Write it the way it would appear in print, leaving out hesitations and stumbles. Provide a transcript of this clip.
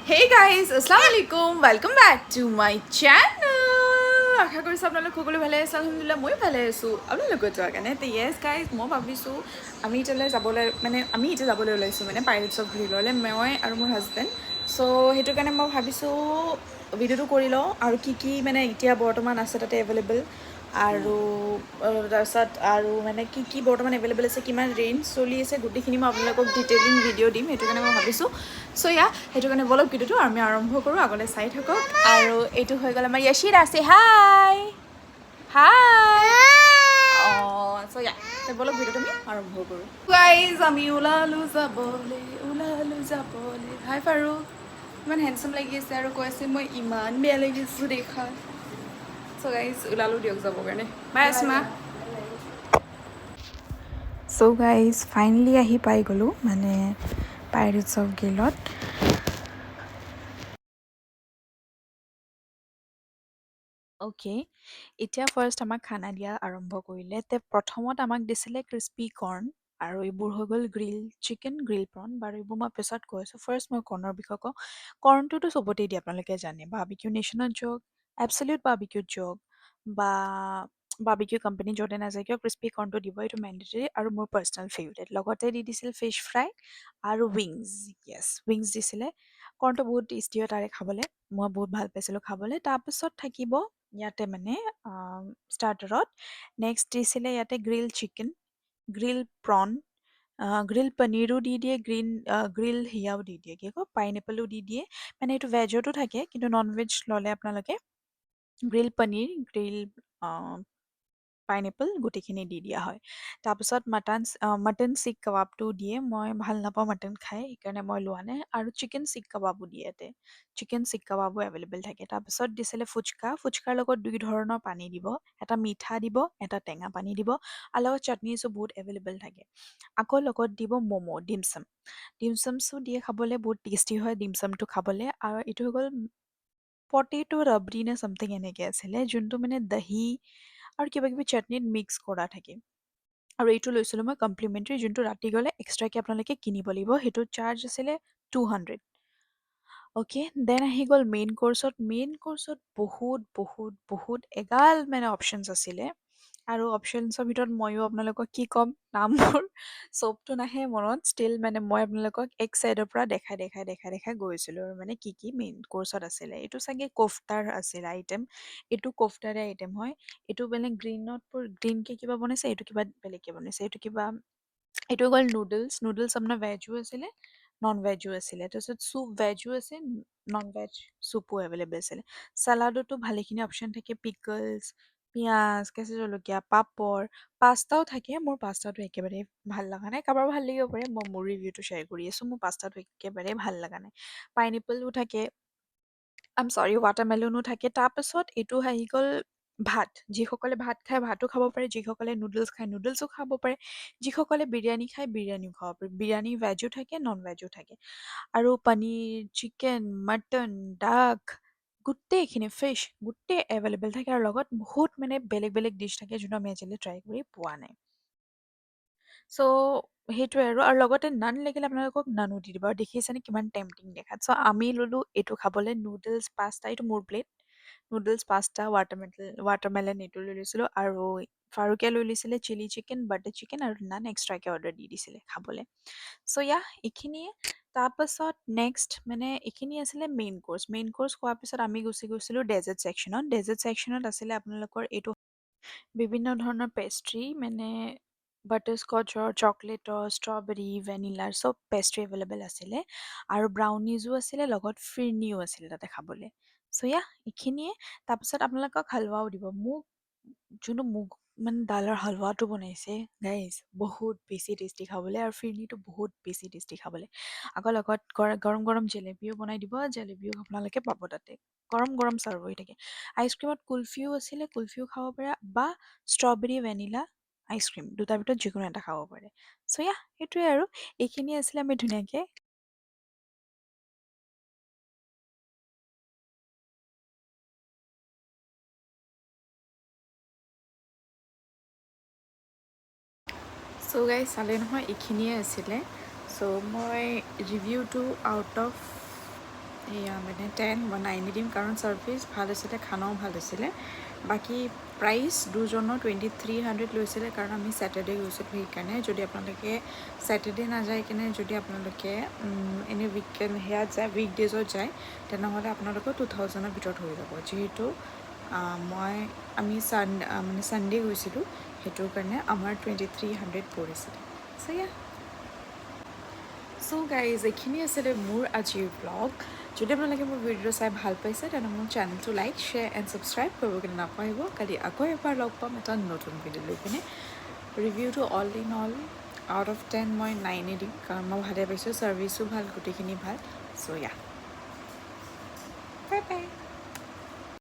Hey guys, Assalamu alaikum. Welcome back to my channel. আশা কৰিছোঁ আপোনালোক সকলো ভালে আছে। আলহামদুলিল্লাহ মই ভালে আছোঁ। আপোনালোকৰ যোৱাৰ কাৰণে তো য়েছ গাইজ মই ভাবিছোঁ আমি এতিয়া যাবলৈ ওলাইছোঁ মানে পাইৰেটছ অফ গ্ৰিললৈ মই আৰু মোৰ হাজবেণ্ড। চ' সেইটো কাৰণে মই ভাবিছোঁ ভিডিঅ'টো কৰি লওঁ আৰু কি মানে এতিয়া বৰ্তমান আছে তাতে এভেইলেবল আৰু তাৰপিছত আৰু মানে কি বৰ্তমান এভেইলেবল আছে, কিমান ৰেঞ্জ চলি আছে, গোটেইখিনি মই আপোনালোকক ডিটেইলিং ভিডিঅ' দিম। সেইটো কাৰণে মই ভাবিছোঁ চ' সেইটো কাৰণে বলক ভিডিঅ'টো আমি আৰম্ভ কৰোঁ। আগলৈ চাই থাকক। আৰু এইটো হৈ গ'ল আমাৰ য়াশিৰা আছে। হাই হাই অঁ চ' বলক ভিডিঅ'টো আমি আৰম্ভ কৰোঁ। গাইজ আমি ওলালোঁ যাবলৈ। হাই পাৰু ইমান হেণ্ডচাম লাগি আছে আৰু কৈ আছে মই ইমান বেয়া লাগিছোঁ দেখাত। চ' গাইজ ওলালোঁ দিয়ক যাবৰ কাৰণে। বাই আসমা। চ' গাইজ ফাইনেলি আহি পাই গ'লোঁ মানে পাইৰেটছ অফ গ্ৰিলত। অ'কে, এতিয়া ফাৰ্ষ্ট আমাক খানা দিয়া আৰম্ভ কৰিলে। প্ৰথমত আমাক দিছিলে ক্ৰিস্পি কৰ্ণ আৰু এইবোৰ হৈ গ'ল গ্ৰিল চিকেন, গ্ৰিল প্ৰন। বাৰু এইবোৰ মই পিছত কৈ আছোঁ। ফাৰ্ষ্ট মই কৰ্ণৰ বিষয়ে কওঁ। কৰ্ণটোতো চবতেই দিয়ে, আপোনালোকে জানে। বাৰ্বিকিউ নেশ্যনত যাওক, এবছলিউট বাৰ্বিকিউত যাওক বা বাৰ্বিকিউ কোম্পানী য'তে নাযায় কিয় ক্ৰিস্পি কৰ্ণটো দিব, এইটো মেণ্ডেটৰী আৰু মোৰ পাৰ্চনেল ফেভৰেট। লগতে দি দিছিল ফিছ ফ্ৰাই আৰু উইংছ। য়েছ, উইংছ দিছিলে। কৰ্ণটো বহুত টেষ্টি হয় তাৰে খাবলৈ, মই বহুত ভাল পাইছিলোঁ খাবলৈ। তাৰপিছত থাকিব ইয়াতে মানে ষ্টাৰ্টাৰত নেক্সট দিছিলে ইয়াতে grill chicken, grill prawn, grill পনীৰো দি দিয়ে, গ্ৰিল হিয়াও দি দিয়ে, কি কয় পাইনএপলো দি দিয়ে। মানে এইটো ভেজতো থাকে, কিন্তু নন ভেজ ল'লে আপোনালোকে গ্ৰিল পনীৰ, গ্ৰিল পাইনএপল গোটেইখিনি দি দিয়া হয়। তাৰপিছত মটন চিক কাবাবটো দিয়ে। মই ভাল নাপাওঁ মটন খাই, সেইকাৰণে মই লোৱা নাই। আৰু চিকেন চিক কাবাবো দিয়ে ইয়াতে, চিকেন চিক কাবাবো এভেইলেবল থাকে। তাৰপিছত দিছিলে ফুচকাৰ লগত দুই ধৰণৰ পানী দিব, এটা মিঠা দিব, এটা টেঙা পানী দিব, আৰু লগত চাটনিছো বহুত এভেইলেবল থাকে। আকৌ লগত দিব ম'ম' ডিমচমছো দিয়ে খাবলৈ, বহুত টেষ্টি হয় ডিমচমটো খাবলৈ। আৰু এইটো হৈ গ'ল পটেটো ৰাবৰি নে চামথিং এনেকৈ আছিলে, যোনটো মানে দহি আৰু কিবা কিবি চাটনিত মিক্স কৰা থাকে। আৰু এইটো লৈছিলোঁ মই কমপ্লিমেণ্টাৰী, যোনটো ৰাতি গ'লে এক্সট্ৰাকৈ আপোনালোকে কিনিব লাগিব। সেইটো চাৰ্জ আছিলে 200। অ'কে, দেন আহি গ'ল মেইন কৰ্চত বহুত এগাল মানে অপশ্যনছ আছিলে। আৰু অপশ্যনছৰ ভিতৰত ময়ো আপোনালোকক কি ক'ম, নামবোৰ চবটো নাহে মনত, ষ্টিল মানে মই আপোনালোকক এক চাইডৰ পৰা দেখাই গৈছিলোঁ আৰু মানে কি মেইন কৰ্চত আছিলে। এইটো চাগে কোফতাৰ আছিল আইটেম, এইটো কোফতাৰে আইটেম হয়। এইটো বেলেগ গ্ৰীণকৈ কিবা বনাইছে, এইটো কিবা বেলেগকৈ বনাইছে। এইটো গ'ল নুডলছ আপোনাৰ ভেজো আছিলে, নন ভেজো আছিলে। তাৰপিছত চুপ ভেজো আছে, নন ভেজ চুপো এভেইলেবল আছিলে। চালাডতো ভালেখিনি অপশ্যন থাকে, পিকলছ, পিঁয়াজ, কেঁচা জলকীয়া, পাপৰ, পাস্তাও থাকে। মোৰ পাস্তাটো একেবাৰে ভাল লগা নাই, কাৰোবাৰ ভাল লাগিব পাৰে, মই মোৰ ৰিভিউটো শ্বেয়াৰ কৰি আছোঁ। মোৰ পাস্তাটো একেবাৰে ভাল লগা নাই। পাইনএপলো থাকে, ৱাটাৰমেলনো থাকে। তাৰপাছত এইটো আহি গ'ল ভাত। যিসকলে ভাত খায় ভাতো খাব পাৰে, যিসকলে নুডলছ খায় নুডলছো খাব পাৰে, যিসকলে বিৰিয়ানী খায় বিৰিয়ানীও খাব পাৰে। বিৰিয়ানী ভেজো থাকে, নন ভেজো থাকে। আৰু পনীৰ, চিকেন, মটন, ডাক, গোটেইখিনি ফিছ গোটেই এভেইলেবল থাকে। আৰু লগত বহুত মানে বেলেগ ডিছ থাকে, যোনটো আমি আজিলৈ ট্ৰাই কৰি পোৱা নাই। চ' সেইটোৱে আৰু লগতে নান লাগিলে আপোনালোকক নানো দি দিব। আৰু দেখিছেনে কিমান টেম্পটিং দেখাত। চ' আমি ল'লোঁ এইটো খাবলৈ, নুডলছ পাস্তা, এইটো মোৰ প্লেট। নুডলছ পাস্তা, ৱাটাৰমেলন এইটো লৈ লৈছিলোঁ। আৰু ফাৰুকে লৈ লৈছিলে চিলি চিকেন, বাটাৰ চিকেন আৰু নান এক্সট্ৰাকৈ অৰ্ডাৰ দি দিছিলে খাবলৈ। চ' এইখিনিয়ে। তাৰপাছত নেক্সট মানে এইখিনি আছিলে মেইন কৰ্চ খোৱাৰ পিছত আমি গুচি গৈছিলোঁ ডেজাৰ্ট ছেকশ্যনত আছিলে আপোনালোকৰ এইটো বিভিন্ন ধৰণৰ পেষ্ট্ৰি, মানে বাটাৰস্কচৰ, চকলেটৰ, ষ্ট্ৰবেৰী, ভেনিলাৰ চব পেষ্ট্ৰি এভেইলেবল আছিলে। আৰু ব্ৰাউনিজো আছিলে, লগত ফিৰনিও আছিলে তাতে খাবলৈ। চ' এইখিনিয়ে। তাৰপিছত আপোনালোকক হালোৱাও দিব। যোনটো মুগ মানে ডালৰ হালোৱাটো বনাইছে গাইজ, বহুত বেছি টেষ্টি খাবলৈ, আৰু ফিৰনিটো বহুত বেছি টেষ্টি খাবলৈ। আকৌ লগত গৰম জেলেবিও বনাই দিব, জেলেবিও আপোনালোকে পাব তাতে, গৰম ছাৰ্ভ হৈ থাকে। আইচক্ৰীমত কুলফিও আছিলে, কুলফিও খাব পাৰে, বা ষ্ট্ৰবেৰী ভেনিলা আইচক্ৰীম, দুটাৰ ভিতৰত যিকোনো এটা খাব পাৰে। চ' সেইটোৱে আৰু এইখিনি আছিলে। আমি ধুনীয়াকৈ গাইজ চালে নহয়, এইখিনিয়ে আছিলে। চ' মই ৰিভিউটো আউট অফ এয়া মানে 10 মই 9 দিম কাৰণ ছাৰ্ভিচ ভাল হৈছিলে খানাও ভাল হৈছিলে বাকী প্ৰাইচ দুজনৰ 2300 লৈছিলে কাৰণ আমি ছেটাৰডে গৈছিলোঁ সেইকাৰণে যদি আপোনালোকে ছেটাৰডে নাযায় কিনে যদি আপোনালোকে এনে উইকেণ্ড সেয়াত যায় উইকডেজত যায় তেনেহ'লে আপোনালোকৰ 2000ৰ ভিতৰত হৈ যাব যিহেতু আমি মানে ছানডে গৈছিলোঁ সেইটোৰ কাৰণে আমাৰ 2300 পৰিছিলে চ' গাইজ এইখিনি আছিলে মোৰ আজিৰ ব্লগ যদি আপোনালোকে মোৰ ভিডিঅ' চাই ভাল পাইছে তেনে মোৰ চেনেলটো লাইক শ্বেয়াৰ এণ্ড ছাবস্ক্ৰাইব কৰিব কিন্তু নাপাহৰিব কালি আকৌ এবাৰ লগ পাম এটা নতুন ভিডিঅ' লৈ পিনে ৰিভিউটো all in all out of 10 মই 9 দিম কাৰণ মই ভালে পাইছোঁ ছাৰ্ভিচো ভাল গোটেইখিনি ভাল চ' বাই বাই